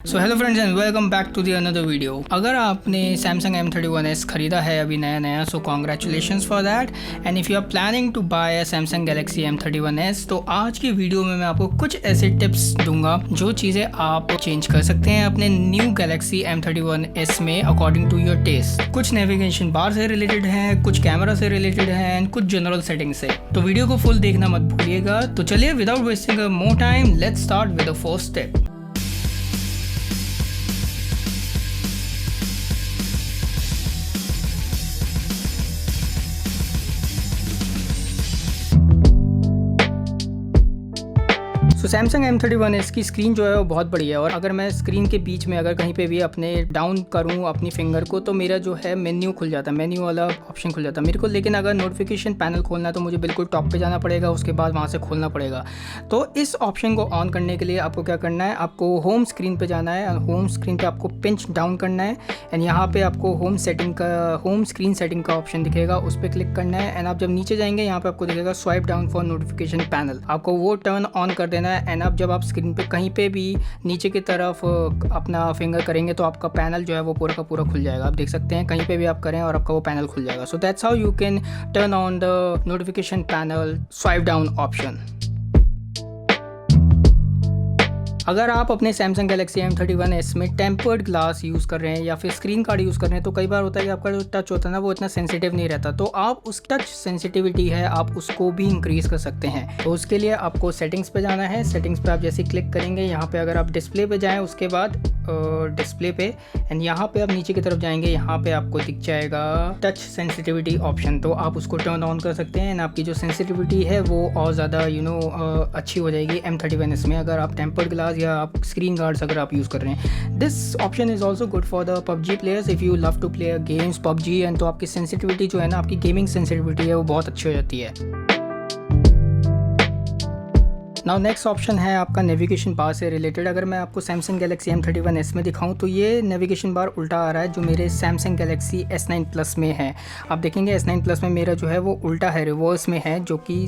So hello friends and welcome back to the another video. अगर आपने Samsung M31s खरीदा है अभी नया so congratulations for that. And if you are planning to buy a Samsung Galaxy M31s तो आज की वीडियो में मैं आपको कुछ ऐसे टिप्स दूंगा जो चीज़ें आप चेंज कर सकते हैं अपने न्यू Galaxy M31s में अकॉर्डिंग टू योर टेस्ट। कुछ नेविगेशन बार से रिलेटेड है, कुछ कैमरा से रिलेटेड है एंड कुछ जनरल सेटिंग से। तो वीडियो को फुल देखना मत भूलिएगा। तो चलिए without wasting more time let's start with the first step. So Samsung M31s की स्क्रीन जो है वो बहुत बड़ी है और अगर मैं स्क्रीन के बीच में अगर कहीं पे भी अपने डाउन करूँ अपनी फिंगर को तो मेरा जो है मेन्यू खुल जाता है, मेन्यू वाला ऑप्शन खुल जाता है मेरे को। लेकिन अगर नोटिफिकेशन पैनल खोलना है तो मुझे बिल्कुल टॉप पे जाना पड़ेगा, उसके बाद वहाँ से खोलना पड़ेगा। तो इस ऑप्शन को ऑन करने के लिए आपको क्या करना है, आपको होम स्क्रीन पर जाना है। होम स्क्रीन पर आपको पिंच डाउन करना है एंड यहाँ पर आपको होम स्क्रीन सेटिंग का ऑप्शन दिखेगा, उस पर क्लिक करना है। एंड आप जब नीचे जाएंगे यहाँ पर आपको दिखेगा swipe down for notification panel, आपको वो टर्न ऑन कर देना है। एंड अब जब आप स्क्रीन पे कहीं पे भी नीचे की तरफ अपना फिंगर करेंगे तो आपका पैनल जो है वो पूरा का पूरा खुल जाएगा। आप देख सकते हैं कहीं पे भी आप करें और आपका वो पैनल खुल जाएगा। सो that's how you can turn on the notification panel swipe down option. अगर आप अपने Samsung Galaxy M31s में टेम्पर्ड ग्लास यूज़ कर रहे हैं या फिर स्क्रीन कार्ड यूज़ कर रहे हैं तो कई बार होता है कि आपका जो टच होता है ना वो इतना सेंसिटिव नहीं रहता। तो आप उस टच सेंसिटिविटी है आप उसको भी इंक्रीज़ कर सकते हैं। तो उसके लिए आपको सेटिंग्स पे जाना है। सेटिंग्स पे आप जैसे क्लिक करेंगे यहाँ पे अगर आप डिस्प्ले पे जाएँ उसके बाद डिस्प्ले पे एंड यहाँ पे आप नीचे की तरफ जाएंगे, यहाँ पे आपको दिख जाएगा टच सेंसिटिविटी ऑप्शन। तो आप उसको टर्न ऑन कर सकते हैं एंड आपकी जो सेंसिटिविटी है वो और ज़्यादा अच्छी हो जाएगी M31s में अगर आप टेम्पर्ड ग्लास या आप स्क्रीन गार्ड्स अगर आप यूज़ कर रहे हैं। This option is also good for the PUBG players if you love to play games PUBG। And तो आपकी सेंसिटिविटी जो है ना, आपकी गेमिंग सेंसिटिविटी है वो बहुत अच्छी हो जाती है। नाउ नेक्स्ट ऑप्शन है आपका नेविगेशन बार से रिलेटेड। अगर मैं आपको Samsung Galaxy M31s में दिखाऊं तो ये नेविगेशन बार उल्टा आ रहा है जो मेरे Samsung Galaxy S9 Plus में है। आप देखेंगे S9 Plus में मेरा जो है वो उल्टा है, रिवर्स में है, जो कि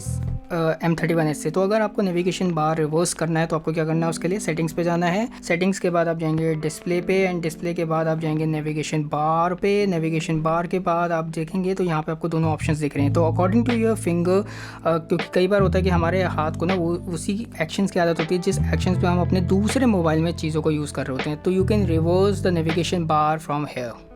M31s से। तो अगर आपको नेविगेशन बार रिवर्स करना है तो आपको क्या करना है, उसके लिए सेटिंग्स पे जाना है। सेटिंग्स के बाद आप जाएंगे डिस्प्ले पे एंड डिस्प्ले के बाद आप जाएंगे नेविगेशन बार पे। नेविगेशन बार के बाद आप देखेंगे तो यहाँ पे आपको दोनों ऑप्शंस दिख रहे हैं। तो अकॉर्डिंग टू योर फिंगर, क्योंकि कई बार होता है कि हमारे हाथ को ना वो उसी एक्शंस की आदत होती है जिस एक्शंस पे हम अपने दूसरे मोबाइल में चीज़ों को यूज़ कर रहे होते हैं। तो you can reverse the navigation bar from here.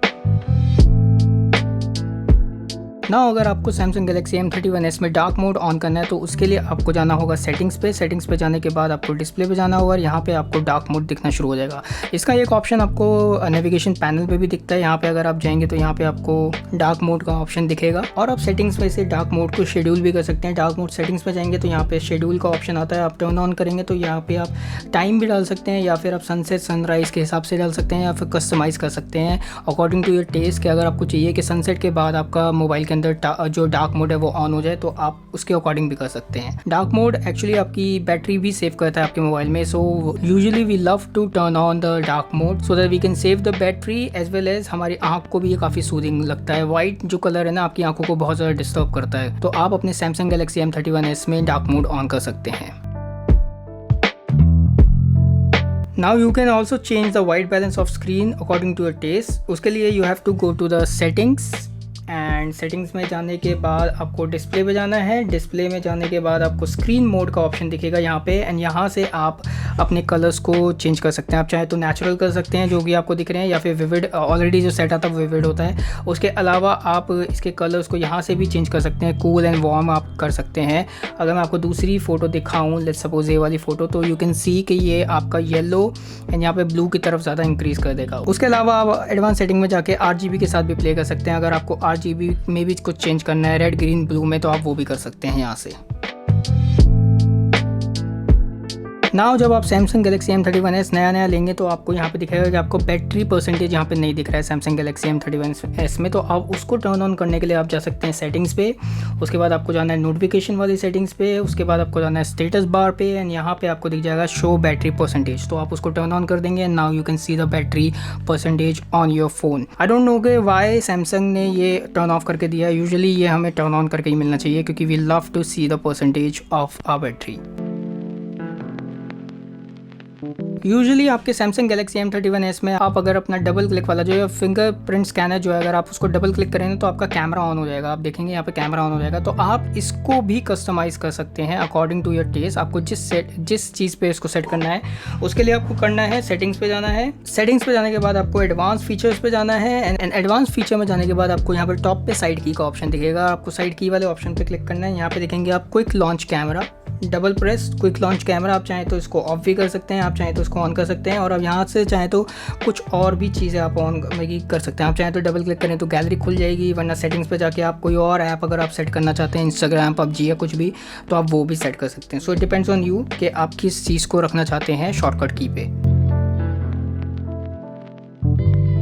ना अगर आपको Samsung Galaxy M31s में डार्क मोड ऑन करना है तो उसके लिए आपको जाना होगा सेटिंग्स पे। सेटिंग्स पे जाने के बाद आपको डिस्प्ले पे जाना होगा और यहाँ पे आपको डार्क मोड दिखना शुरू हो जाएगा। इसका एक ऑप्शन आपको नेविगेशन पैनल पे भी दिखता है। यहाँ पे अगर आप जाएंगे तो यहाँ पे आपको डार्क मोड का ऑप्शन दिखेगा और आप सेटिंग्स में से डार्क मोड को शेड्यूल भी कर सकते हैं। डार्क मोड सेटिंग्स पे जाएंगे तो यहाँ पे शेड्यूल का ऑप्शन आता है, आप टर्न ऑन करेंगे तो यहाँ पे आप टाइम भी डाल सकते हैं या फिर आप सनसेट सनराइज़ के हिसाब से डाल सकते हैं या फिर कस्टमाइज़ कर सकते हैं अकॉर्डिंग टू योर टेस्ट। कि अगर आपको चाहिए कि सनसेट के बाद आपका मोबाइल के अंदर जो डार्क मोड है वो ऑन हो जाए तो आप उसके अकॉर्डिंग भी कर सकते हैं। डार्क मोड एक्चुअली आपकी बैटरी भी सेव करता है आपके मोबाइल में। So usually we love to turn on the dark mode so that we can save the battery as well as हमारी आंख को भी ये काफ़ी सूदिंग लगता है। वाइट जो कलर है ना आपकी आंखों को बहुत ज़्यादा डिस्टर्ब करता है। तो आप अपने Samsung Galaxy M31s में डार्क मोड ऑन कर सकते हैं। Now you can also change the white balance of screen according to your taste. उसके लिए you have to go to the settings and settings में जाने के बाद आपको डिस्प्ले पे जाना है। डिस्प्ले में जाने के बाद आपको स्क्रीन मोड का ऑप्शन दिखेगा यहाँ पे एंड यहाँ से आप अपने कलर्स को चेंज कर सकते हैं। आप चाहे तो नेचुरल कर सकते हैं जो भी आपको दिख रहे हैं या फिर विविड, ऑलरेडी जो सेट आता है वो विविड होता है। उसके अलावा आप इसके कलर्स को यहाँ से भी चेंज कर सकते हैं, कूल एंड वार्म आप कर सकते हैं। अगर मैं आपको दूसरी फ़ोटो दिखाऊँ, लेट्स सपोज ये वाली फ़ोटो, तो यू कैन सी कि ये आपका येलो एंड यहाँ पे ब्लू की तरफ ज़्यादा इंक्रीज़ कर देगा। उसके अलावा आप एडवांस सेटिंग में जाके RGB के साथ भी प्ले कर सकते हैं। अगर आपको RGB में भी कुछ चेंज करना है, रेड ग्रीन ब्लू में, तो आप वो भी कर सकते हैं यहाँ से। नाउ जब आप Samsung Galaxy M31s नया लेंगे तो आपको यहाँ पे दिखेगा कि आपको बैटरी परसेंटेज यहाँ पे नहीं दिख रहा है Samsung Galaxy M31s में। तो आप उसको टर्न ऑन करने के लिए आप जा सकते हैं सेटिंग्स पे। उसके बाद आपको जाना है नोटिफिकेशन वाली सेटिंग्स पे। उसके बाद आपको जाना है स्टेटस बार पे एंड यहाँ पे आपको दिख जाएगा शो बैटरी परसेंटेज। तो आप उसको टर्न ऑन कर देंगे and now you can see the battery percentage on your phone. I don't know कि वाई सैमसंग ने ये टर्न ऑफ करके दिया। यूजुअली ये हमें टर्न ऑन करके ही मिलना चाहिए क्योंकि we love to see the percentage of our battery. Usually आपके सैमसंग गैलेक्सी M31s में आप अगर अपना डबल क्लिक वाला जो फिंगरप्रिंट स्कैनर जो है अगर आप उसको डबल क्लिक करेंगे तो आपका कैमरा ऑन हो जाएगा। आप देखेंगे यहाँ पे कैमरा ऑन हो जाएगा। तो आप इसको भी कस्टमाइज़ कर सकते हैं अकॉर्डिंग टू योर टेस्ट। आपको जिस चीज़ पे इसको सेट करना है उसके लिए आपको करना है सेटिंग्स पे जाना है। सेटिंग्स पे जाने के बाद आपको एडवांस फीचर्स पे जाना है एंड एडवांस फीचर में जाने के बाद आपको यहाँ पर टॉप पे साइड की का ऑप्शन दिखेगा। आपको साइड की वाले ऑप्शन पे क्लिक करना है। यहाँ पे देखेंगे आप quick launch camera, double press quick launch camera. आप चाहें तो इसको ऑफ भी कर सकते हैं, आप चाहें तो इसको ऑन कर सकते हैं और अब यहाँ से चाहें तो कुछ और भी चीज़ें आप ऑन कर सकते हैं। आप चाहें तो डबल क्लिक करें तो गैलरी खुल जाएगी, वरना सेटिंग्स पे जाके आप कोई और ऐप अगर आप सेट करना चाहते हैं, इंस्टाग्राम, पबजी या कुछ भी, तो आप वो भी सेट कर सकते हैं। So it depends on you कि आप किस चीज़ को रखना चाहते हैं शॉर्टकट की पे।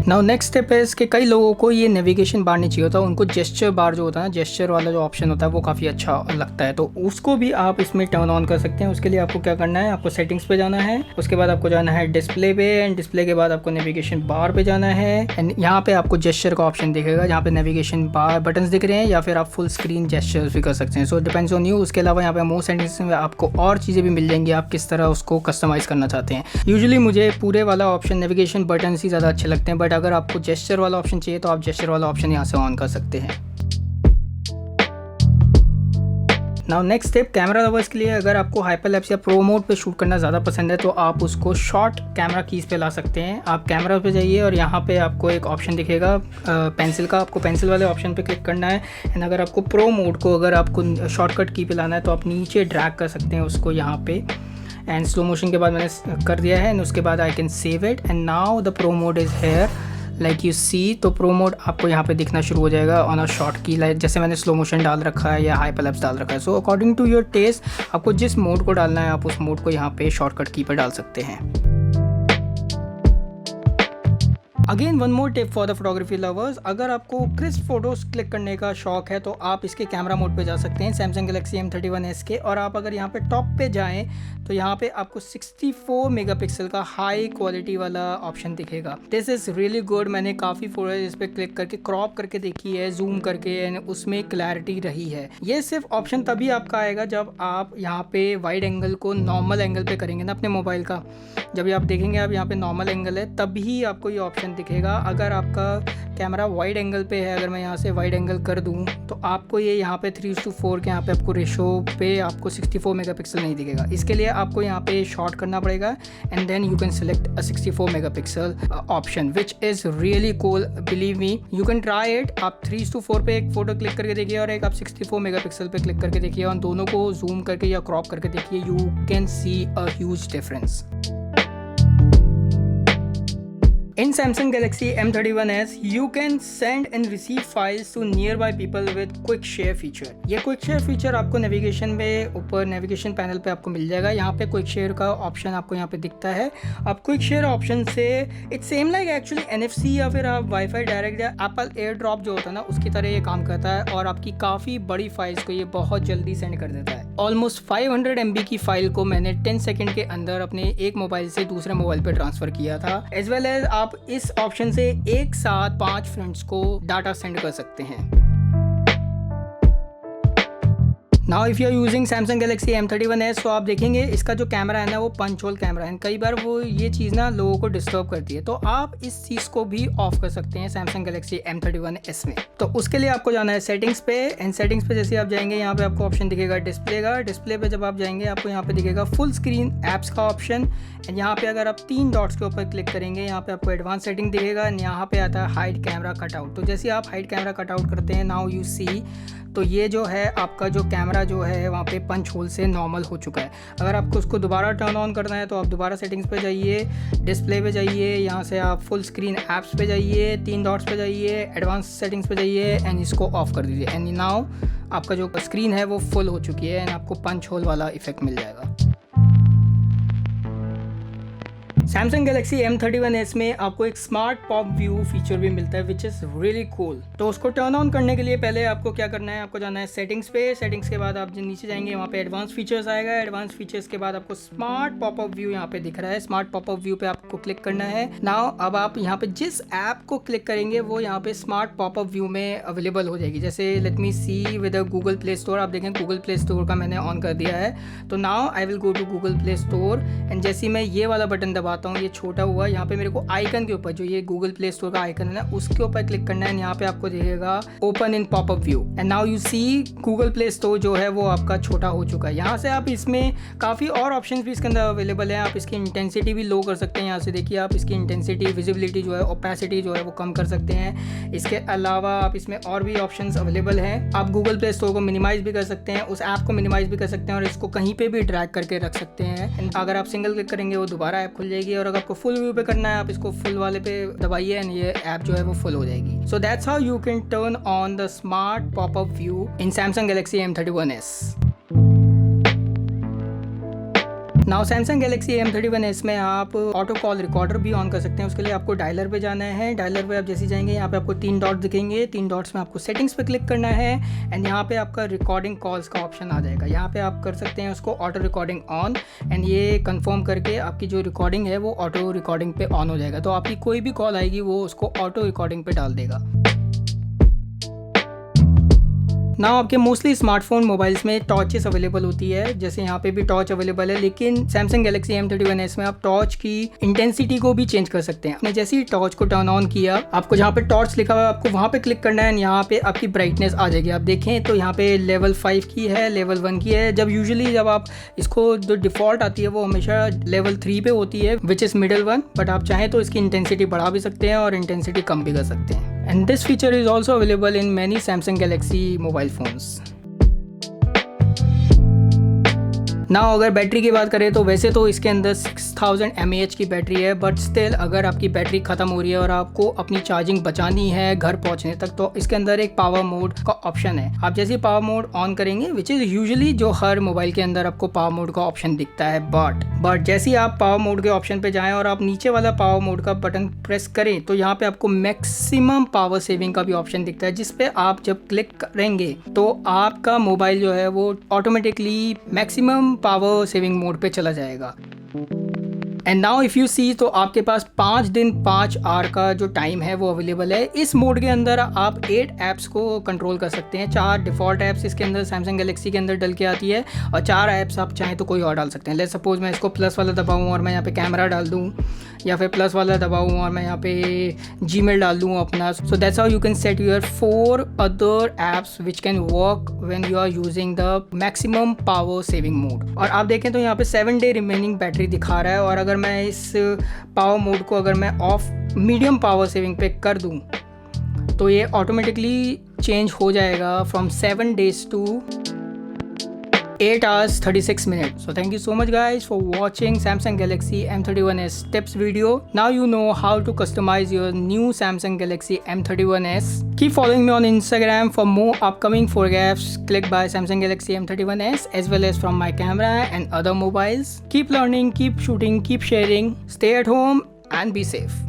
नाउ नेक्स्ट स्टेप है इसके, कई लोगों को ये नेविगेशन बार नहीं चाहिए होता, उनको जेस्चर बार जो होता है ना, जेस्चर वाला जो ऑप्शन होता है वो काफ़ी अच्छा लगता है, तो उसको भी आप इसमें टर्न ऑन कर सकते हैं। उसके लिए आपको क्या करना है, आपको सेटिंग्स पे जाना है, उसके बाद आपको जाना है डिस्प्ले पे एंड डिस्प्ले के बाद आपको नेविगेशन बार पे जाना है एंड यहाँ पे आपको जेस्चर का ऑप्शन दिखेगा जहाँ पे नेविगेशन बार बटन्स दिख रहे हैं या फिर आप फुल स्क्रीन जेस्चर्स भी कर सकते हैं। So depends on you. उसके अलावा यहाँ पे मोर सेटिंग्स में आपको और चीज़ें भी मिल जाएंगी, आप किस तरह उसको कस्टमाइज़ करना चाहते हैं। यूजुअली मुझे पूरे वाला ऑप्शन नेविगेशन बटन्स ही ज़्यादा अच्छे लगते हैं, बट अगर आपको जेस्चर वाला ऑप्शन चाहिए तो आप जेस्चर वाला ऑप्शन यहाँ से ऑन कर सकते हैं। Now next step camera lovers के लिए, अगर आपको हाइपरलैप्स या प्रो मोड पे शूट करना ज़्यादा पसंद है तो आप उसको शॉर्ट कैमरा कीज़ पे ला सकते हैं। आप कैमरा पे जाइए और यहाँ पे आपको एक ऑप्शन दिखेगा पेंसिल का, आपको पेंसिल वाले ऑप्शन पे क्लिक करना है एंड अगर आपको प्रो मोड को अगर आपको शॉर्टकट की पे लाना है तो आप नीचे ड्रैग कर सकते हैं उसको यहाँ पे एंड स्लो मोशन के बाद मैंने कर दिया है एंड उसके बाद I can save it and now the pro mode is here like you see. तो प्रो मोड आपको यहाँ पे दिखना शुरू हो जाएगा ऑन अ शॉर्ट की, लाइक जैसे मैंने स्लो मोशन डाल रखा है या हाइपरलैप्स डाल रखा है। So according to your taste आपको जिस मोड को डालना है आप उस मोड को यहाँ पे शॉर्टकट की पे डाल सकते हैं। Again one more tip for the photography lovers, अगर आपको क्रिस्प फोटोज क्लिक करने का शौक है तो आप इसके कैमरा मोड पे जा सकते हैं सैमसंग गैलेक्सी M31s के, और आप अगर यहाँ पे टॉप पे जाएं तो यहाँ पे आपको 64 मेगापिक्सल का हाई क्वालिटी वाला ऑप्शन दिखेगा। This is really good. मैंने काफ़ी फोटोज इस पर क्लिक करके क्रॉप करके देखी है, जूम करके, एंड उसमें क्लैरिटी रही है। ये सिर्फ ऑप्शन तभी आपका आएगा जब आप यहाँ पे वाइड एंगल को नॉर्मल एंगल पे करेंगे ना अपने मोबाइल का, जब आप देखेंगे आप यहाँ पे नॉर्मल एंगल है तभी आपको ये ऑप्शन दिखेगा। अगर आपका कैमरा वाइड एंगल पे है, अगर मैं यहाँ से वाइड एंगल कर दूँ तो आपको ये यहाँ पे 3:4 के यहाँ पे आपको रेशो पे आपको 64 मेगापिक्सल नहीं दिखेगा। इसके लिए आपको यहाँ पे शॉर्ट करना पड़ेगा and then you can select a 64 megapixel option which is really cool, believe me, you can try it. आप 3:4 पे एक फ़ोटो क्लिक करके देखिए और एक आप 64 मेगापिक्सल पे क्लिक करके देखिए और दोनों को जूम करके या क्रॉप करके देखिए, you can see a huge difference. In Samsung Galaxy M31s, you can send and receive files to nearby people with Quick Share feature. ये Quick Share feature आपको नेविगेशन में ऊपर नेविगेशन पैनल पे आपको मिल जाएगा। यहाँ पे Quick Share का ऑप्शन आपको यहाँ पे दिखता है। आप Quick Share ऑप्शन से it's same like actually NFC या फिर आप वाईफाई डायरेक्ट या एप्पल एयर ड्रॉप जो होता है ना उसकी तरह ये काम करता है और आपकी काफ़ी बड़ी फाइल्स को ये बहुत जल्दी सेंड कर देता है। ऑलमोस्ट 500 MB की फाइल को मैंने 10 सेकेंड के अंदर अपने एक मोबाइल से दूसरे मोबाइल पे ट्रांसफ़र किया था। एज वेल एज आप इस ऑप्शन से एक साथ 5 फ्रेंड्स को डाटा सेंड कर सकते हैं। Now if you are using Samsung Galaxy M31s तो आप देखेंगे इसका जो कैमरा है ना वो पंच होल कैमरा है। कई बार वो ये चीज़ ना लोगों को डिस्टर्ब करती है, तो आप इस चीज़ को भी ऑफ कर सकते हैं सैमसंग गैलेक्सी M31s में। तो उसके लिए आपको जाना है सेटिंग्स पे एंड सेटिंग्स पे जैसे आप जाएंगे यहाँ पे आपको ऑप्शन दिखेगा डिस्प्ले का। डिस्प्ले पे जब आप जाएंगे आपको यहाँ पे दिखेगा फुल स्क्रीन ऐप्स का ऑप्शन एंड यहाँ पे अगर आप 3 डॉट्स के ऊपर क्लिक करेंगे यहाँ पे आपको एडवांस सेटिंग दिखेगा एंड यहाँ पे आता है हाइड कैमरा कटआउट। तो जैसे आप हाइड कैमरा कटआउट करते हैं नाउ यू सी, तो ये जो है आपका जो कैमरा जो है वहाँ पे पंच होल से नॉर्मल हो चुका है। अगर आपको उसको दोबारा टर्न ऑन करना है तो आप दोबारा सेटिंग्स पे जाइए, डिस्प्ले पे जाइए, यहाँ से आप फुल स्क्रीन ऐप्स पे जाइए, 3 डॉट्स पे जाइए, एडवांस सेटिंग्स पे जाइए एंड इसको ऑफ कर दीजिए एंड नाउ आपका जो स्क्रीन है वो फुल हो चुकी है एंड आपको पंच होल वाला इफेक्ट मिल जाएगा। Samsung Galaxy M31s में आपको एक स्मार्ट पॉप व्यू फीचर भी मिलता है विच इज़ रियली कूल। तो उसको टर्न ऑन करने के लिए पहले आपको क्या करना है, आपको जाना है सेटिंग्स पे। सेटिंग्स के बाद आप नीचे जाएंगे, वहाँ पे एडवांस फीचर्स आएगा। एडवांस फीचर्स के बाद आपको स्मार्ट पॉपअप व्यू यहाँ पे दिख रहा है। स्मार्ट पॉपअप व्यू पे आपको क्लिक करना है। नाउ अब आप यहाँ पे जिस ऐप को क्लिक करेंगे वो यहाँ पे स्मार्ट पॉपअप व्यू में अवेलेबल हो जाएगी। जैसे let me see with Google Play Store, आप देखें गूगल प्ले स्टोर का मैंने ऑन कर दिया है। तो now I will go to Google Play Store and जैसे मैं ये वाला बटन दबाता हूँ, ये छोटा हुआ, यहाँ पे मेरे को आइकन के ऊपर जो ये गूगल प्ले स्टोर का आइकन है ना, उसके ऊपर क्लिक करना है। यहाँ पे आपको दिखेगा open in popup view and now you see Google Play Store जो है वो आपका छोटा हो चुका है। यहाँ से आप इसमें काफ़ी और ऑप्शंस भी इसके अंदर अवेलेबल है। आप इसकी इंटेंसिटी भी लो कर सकते हैं। यहाँ से देखिए आप इसकी इंटेंसिटी, विजिबिलिटी जो है, ओपेसिटी जो है वो कम कर सकते हैं। इसके अलावा आप इसमें और भी ऑप्शंस अवेलेबल हैं। आप गूगल प्ले स्टोर को मिनिमाइज भी कर सकते हैं, उस ऐप को मिनिमाइज भी कर सकते हैं और इसको कहीं पे भी ड्रैग करके रख सकते हैं। अगर आप सिंगल क्लिक करेंगे वो दोबारा ऐप खुल जाएगी और अगर आपको फुल व्यू पे करना है आप इसको फुल वाले पे दबाइए एंड ये ऐप जो है वो फुल हो जाएगी। सो that's how you can turn on the smart popup view in Samsung Galaxy M31s। Now Samsung Galaxy M31s में आप ऑटो कॉल रिकॉर्डर भी ऑन कर सकते हैं। उसके लिए आपको डायलर पे जाना है। डायलर पे आप जैसे जाएंगे यहाँ पे आपको 3 डॉट दिखेंगे। 3 डॉट्स में आपको सेटिंग्स पे क्लिक करना है एंड यहाँ पे आपका रिकॉर्डिंग कॉल्स का ऑप्शन आ जाएगा। यहाँ पे आप कर सकते हैं उसको ऑटो रिकॉर्डिंग ऑन एंड ये कंफर्म करके आपकी जो रिकॉर्डिंग है वो ऑटो रिकॉर्डिंग पे ऑन हो जाएगा। तो आपकी कोई भी कॉल आएगी वो उसको ऑटो रिकॉर्डिंग पे डाल देगा। ना आपके मोस्टली स्मार्टफोन मोबाइल्स में टॉर्चेस अवेलेबल होती है, जैसे यहाँ पे भी टॉर्च अवेलेबल है, लेकिन Samsung Galaxy M31s में आप टॉर्च की इंटेंसिटी को भी चेंज कर सकते हैं। आपने जैसे ही टॉर्च को टर्न ऑन किया, आपको जहाँ पे टॉर्च लिखा हुआ है आपको वहाँ पे क्लिक करना है। यहाँ पे आपकी ब्राइटनेस आ जाएगी। आप देखें तो यहाँ पे लेवल 5 की है, लेवल 1 की है। जब आप इसको जो डिफ़ॉल्ट आती है वो हमेशा लेवल 3 पे होती है which is middle one, but आप चाहें तो इसकी इंटेंसिटी बढ़ा भी सकते हैं और इंटेंसिटी कम भी कर सकते हैं। And this feature is also available in many Samsung Galaxy mobile phones. Now अगर बैटरी की बात करें तो वैसे तो इसके अंदर 6000 mAh की बैटरी है, बट स्टिल अगर आपकी बैटरी ख़त्म हो रही है और आपको अपनी चार्जिंग बचानी है घर पहुंचने तक, तो इसके अंदर एक पावर मोड का ऑप्शन है। आप जैसे पावर मोड ऑन करेंगे, विच इज़ यूजुअली जो हर मोबाइल के अंदर आपको पावर मोड का ऑप्शन दिखता है, बट जैसे ही आप पावर मोड के ऑप्शन पे जाएं और आप नीचे वाला पावर मोड का बटन प्रेस करें तो यहाँ पे आपको मैक्सिमम पावर सेविंग का भी ऑप्शन दिखता है, जिसपे आप जब क्लिक करेंगे तो आपका मोबाइल जो है वो automatically maximum power saving mode पे चला जाएगा। And now if you see तो आपके पास 5 दिन 5 आवर का जो टाइम है वो अवेलेबल है। इस मोड के अंदर आप 8 ऐप्स को कंट्रोल कर सकते हैं। 4 डिफ़ॉल्ट ऐप्स इसके अंदर Samsung Galaxy के अंदर डल के आती है और 4 ऐप्स आप चाहें तो कोई और डाल सकते हैं। लेट्स सपोज मैं इसको प्लस वाला दबाऊँ और मैं यहाँ पे कैमरा डाल दूँ, या फिर प्लस वाला दबाऊँ और मैं यहाँ पे Gmail डाल दूँ अपना। So that's how you can set your 4 other apps which can work when you are using the maximum power saving mode. और आप देखें तो यहाँ पे 7 डे रिमेनिंग बैटरी दिखा रहा है और अगर मैं इस पावर मोड को अगर मैं ऑफ मीडियम पावर सेविंग पे कर दूं तो ये ऑटोमेटिकली चेंज हो जाएगा from 7 days to 8 hours 36 minutes. So thank you so much guys for watching Samsung Galaxy M31s tips video. Now you know how to customize your new Samsung Galaxy M31s. Keep following me on Instagram for more upcoming photographs clicked by Samsung Galaxy M31s as well as from my camera and other mobiles. Keep learning, keep shooting, keep sharing. Stay at home and be safe.